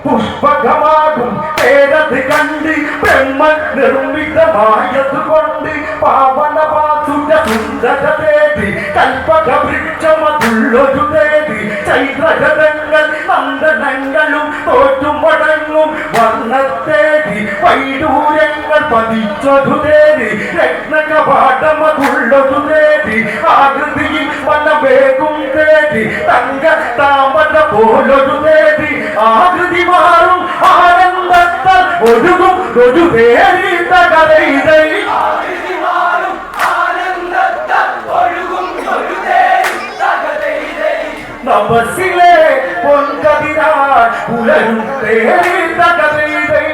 പുഷ്പകമാകും പേരത് കണ്ട് ബ്രഹ്മ നിർമ്മിതമായതുകൊണ്ട് പാവനവാസുര സുന്ദര ദേവി കൽപ്പക വൃക്ഷമതുള്ളൊരു ദേവി ചൈത്രജതങ്ങൾ നന്ദനങ്ങളും തോറ്റുമടങ്ങും വർണ്ണത്തേവി വൈഡൂര്യങ്ങൾ പതിച്ചൊരു ദേവി രത്നകപാഠമതുള്ളൊരു ദേവി ആകൃതിയിൽ വനവേകും ദേവി തങ്ക താമര പോലൊരു ദേവി ആകൃതി മാറും ആനന്ദത്താൽ ഒഴുകും ഒരു ദേവി തകരൈതൈ നമസിലെ പൊൻകതിരാൾ പുലരും ദേവി തകരൈതൈ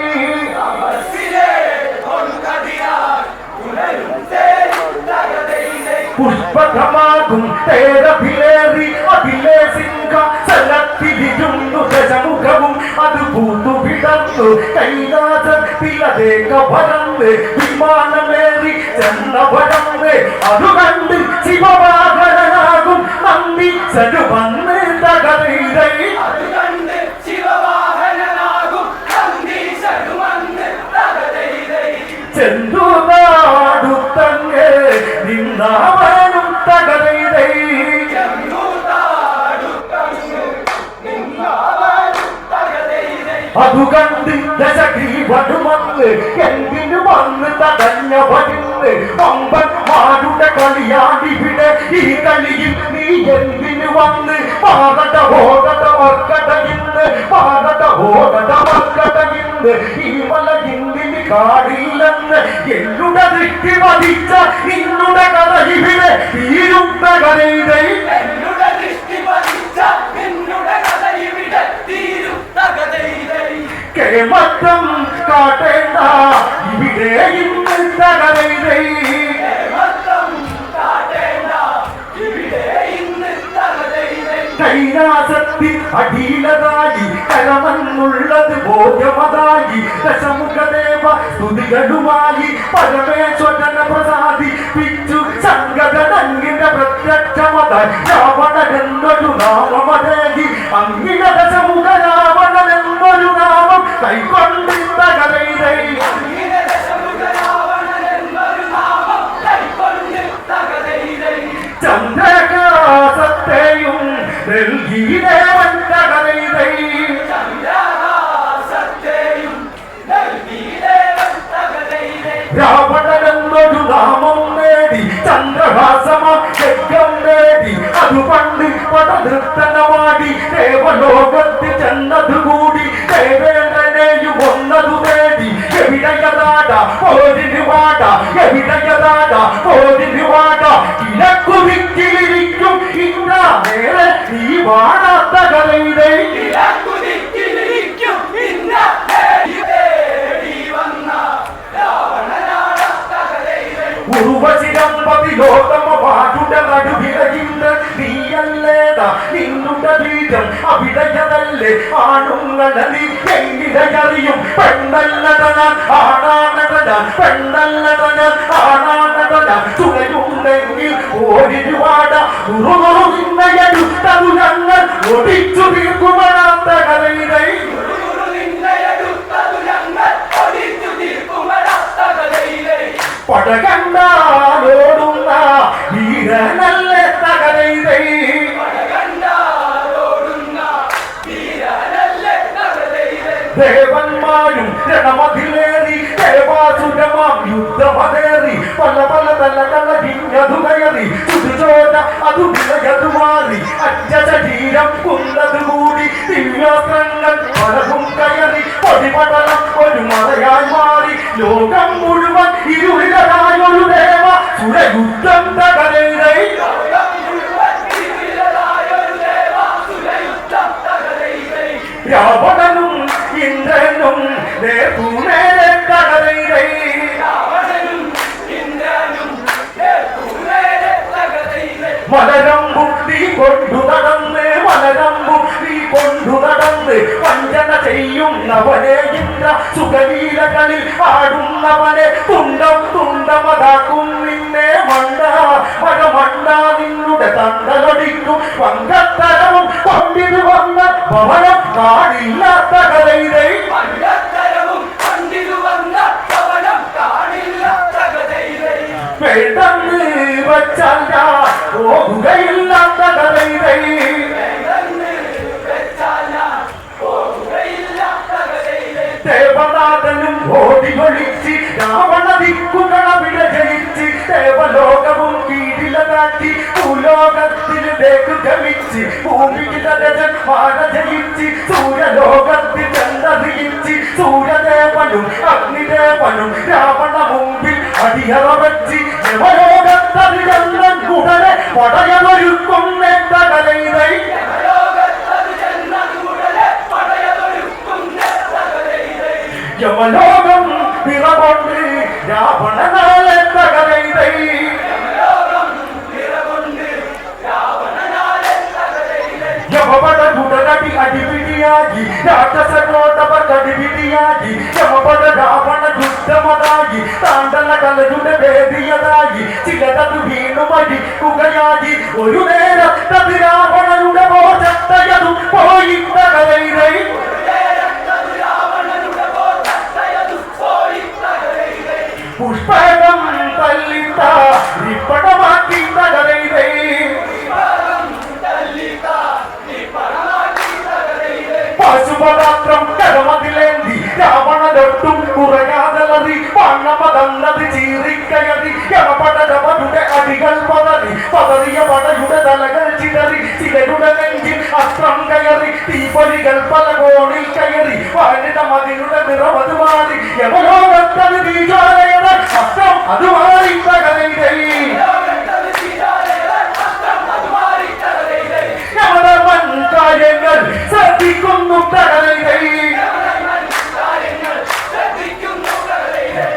പുഷ്പകമാകും തേരഭിലേറി അതിലെ സിംഹ സലത്തിരിക്കുന്നു ദശമുഖവും അത് പൂത്തു വിടർന്നു കൈലാസത്തിലതേക ഭരന്ന് വിമാനമേറി ചെന്നവടന്ന് അതു കണ്ട് ശിവവാഹനനാകും നന്ദി സരുവന്ന് തകരൈതൈ ചെന്തുനാടുത്തങ്ങേ നിന്നാവനും തകരൈതൈ അതു കണ്ട് ദശഗ്രീവനുമന്ന് എന്തിനു വന്ന് തടഞ്ഞവരിന്ന് പമ്പൻ മാരുടെ കളിയാടിവിടെ ഈ കളിയിൽ നീ എന്തിനു വന്ന് പാടട ഹോടട വർക്കട ഇന്ന് പാടട ഹോടട വർക്കട ഇന്ന് ഈ മലയിന്തിന് കാടില്ലെന്ന് എന്നുടെ ദൃഷ്ടി വധിച്ച നിന്നുടെ കഥ ഇവിടെ തീരും തകരൈതൈ കേമത്തം കാട്ടേണ്ട ഇവിടെ ഇന്ന് തകരൈതൈ കൈലാസത്തിൽ അടിയിലതായി കരമന്നുള്ളത് ബോധ്യമതായി ദശമുഖദേവ സ്തുതികളുമായി പരമേശ്വരന പ്രസാദിപ്പിച്ചു സംഗതങ്ങിന്റെ പ്രത്യക്ഷമതായി രാവണനെന്നൊരു നാമമതേകി അങ്ങിന ദശമുഖ രാവണനെന്നൊരു നാമം കൈകൊണ്ട് തകരൈതൈ ചന്ദ്രകാസത്തെയും ദേവൻ തകരൈതൈ രാവണനെന്നൊരു നാമം നേടി ചന്ദ്രഹാസമാം നേടി അത് പണ്ട് പടനൃത്തനമാടി ദേവലോകത്തിൽ ചെന്നതുകൂടി ദേവേന്ദ്രനെയും ഒന്നതു നേടി എവിടയതാട പോരിന് വാട എവിടയതാട പോരിന് വാട കിഴക്കുദിക്കിലിരിക്കും ഇന്ന നേരെ നീ വാടാത്ത കലയിലെ ഉർവശിരമ്പതിലോകമവാടുടെ നടുവിലകിന്ന് നീയല്ലേട നിന്നുടെ ബീജം അവിടയതല്ലേ ആണുങ്ങളി എങ്കിലറിയും പെണ്ണല്ലടനാൻ ആണാണടനാൻ പെണ്ണല്ലടനാൻ ആണാണടനാൻ തുണയുണ്ടെങ്കിൽ ഓടിരുവാട തുറന്നുന്നയടുത്തതു ഞങ്ങൾ ഒടിച്ചു തീർക്കുമഴാത്ത കലയിലെ പടകണ്ടാലോടുന്ന വീരനല്ല തകരൈതൈ ദേവന്മാരും രണമതിലേറി ദേവാസുരമാം യുദ്ധമതേറി പല പല തലകള ഭിന്നതു കയറി ചുതുചോര അതു വിലയതു മാറി അജ്ജശരീരം കുന്നതുകൂടി ദിവ്യാസ്ത്രങ്ങൾ പലതും കയറി പൊടിപടലം ഒരു മറയായി മാറി ലോകം മുഴുവൻ ഇരുളിലായൊരു ദേവ സുരയുദ്ധം തകരൈതൈ രാവണനും ഇന്ദ്രനും നേർക്കുനേരെ തകരൈതൈ മലരമ്പും നീ കൊണ്ടു നടന്ന് മലരമ്പും നീ കൊണ്ടു നടന്ന് വഞ്ചന ചെയ്ത നെയ്യുന്നവനെ ഇന്ദ്ര സുഖലീലകളിൽ ആടുന്നവനെ തുണ്ടമതാക്കും നിന്നെ മണ്ട മഴമണ്ട നിന്നുടെ തണ്ടലടിക്കും വങ്കത്തരവും കൊണ്ടിത് വന്ന ഭവനം കാടില്ലാത്ത കലയിലെ പെട്ടെന്ന് വച്ചാൽ പോകുകയില്ലാത്ത കലയിലെ ദേവനാഥനും ഓടി ഒളിച്ച് രാവണ ദിക്കുകളവിടെ ജയിച്ച് ദേവലോകവും കീഴിലതാക്കി ഭൂലോകത്തിന് ദേക്കു ഗമിച്ച് ഭൂമിയിലരജൻ വാഴ ജയിച്ച് സൂര്യലോകത്തിൽ ചെന്നറിയിച്ച് സൂര്യദേവനും അഗ്നിദേവനും രാവണ മുമ്പിൽ അടിയറ വെച്ച് ദേവലോകത്തത് ചന്ദ്രൻ കുടനെ പടയമൊരുക്കും നേട്ട കലയിലെ യമലോകം നിറകൊണ്ട് രാവണനാലെ തകരയിലെ യമപട ഗുണനടി അടിപിടിയായി രാക്ഷസകോട്ടവർ കടിപിടിയായി യമപട രാവണ യുദ്ധമതായി താണ്ടല കലയുടെ വേദിയതായി ചിലതതു വീണു മരിക്കുകയായി ഒരു നേരത്തത് രാവണയുടെ മോചത്തയതു പോയി തകരയിലെ പുഷ്പകം തല്ലിത്ത നിപ്പടമാക്കി തകരയിലെ പശുപദാത്രം കരമതിലേന്തി രാവണനൊട്ടും കുറയാതലറി പണമതന്നത് ചീറിക്കയറി യമപടരവരുടെ അടികൾ പതറിയ പടയുടെ തലകൾ ചിതറി ചിലരുടെ നെഞ്ചിൽ അസ്ത്രം കയറി തീപ്പൊരികൾ പല കോണിൽ കയറി വനിത മതിലുടെ നിറമത് മാറി യമലോകത്തത് തീജാലയുടെ അസ്ത്രം അത് മാറി തകരയിലെ യമധർമ്മൻ കാര്യങ്ങൾ ശ്രദ്ധിക്കുന്നു തകരയിലെ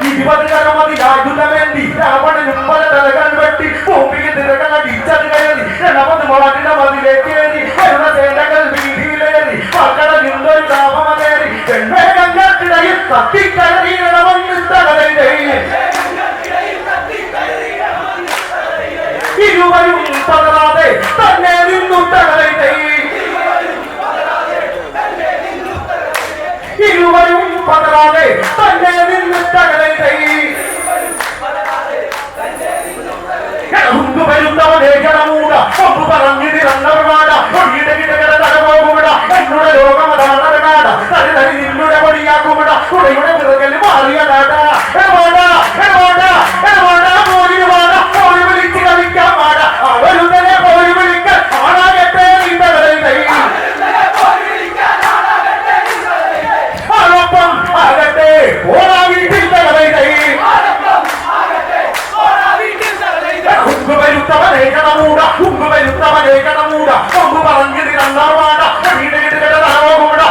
20 കരമതിലാകുന്ന വേണ്ടി രാവണനും പല തലകൾ വെട്ടി ഭൂമിയിൽ തിരകൾ അടിച്ചത് കയറി രണ്ടാമത് മോട്ടിന്റെ മതിലേക്കേറി വരുന്ന സേനകൾ വീതിയിലേറി മക്കള നിന്നൊരു താപമേറി പെൺമേഘങ്ങൾക്കിടയിൽ തട്ടിക്കയറി ഇടവന്ന് തകരയിലെ ഇരുവരും പതറാതെ തന്നെ നിന്നു തകരയിലെ ഇരുവരും പതറാതെ തന്നെ നിന്ന് തകരയിലെ വരുന്നവനെ ജനമൂട ഒന്നു പറഞ്ഞിരുന്നവനാട ഒഴിയിടകിടകിട തലപോകുവിട എന്നുടെ ലോകമതാണവനാട തരി തരി നിന്നുടെ പൊടിയാക്കുവിട ഉടയുടെ പിറകൽ മാറിയ നാട പോയി വാട പോയി വിളിച്ച് കളിക്കാൻ മാട അവരുതനെ പോയി വിളിക്കാൻ ആണാകട്ടെ നീന്തകരയിലെ ആളൊപ്പം ആകട്ടെ ഓടാ വീട്ടിൽ തകരയിലെ വരുത്തവനെ കടമൂട ഒന്നു പറഞ്ഞിരുന്നവാട വീട് കിടകിട തലപോകുവിട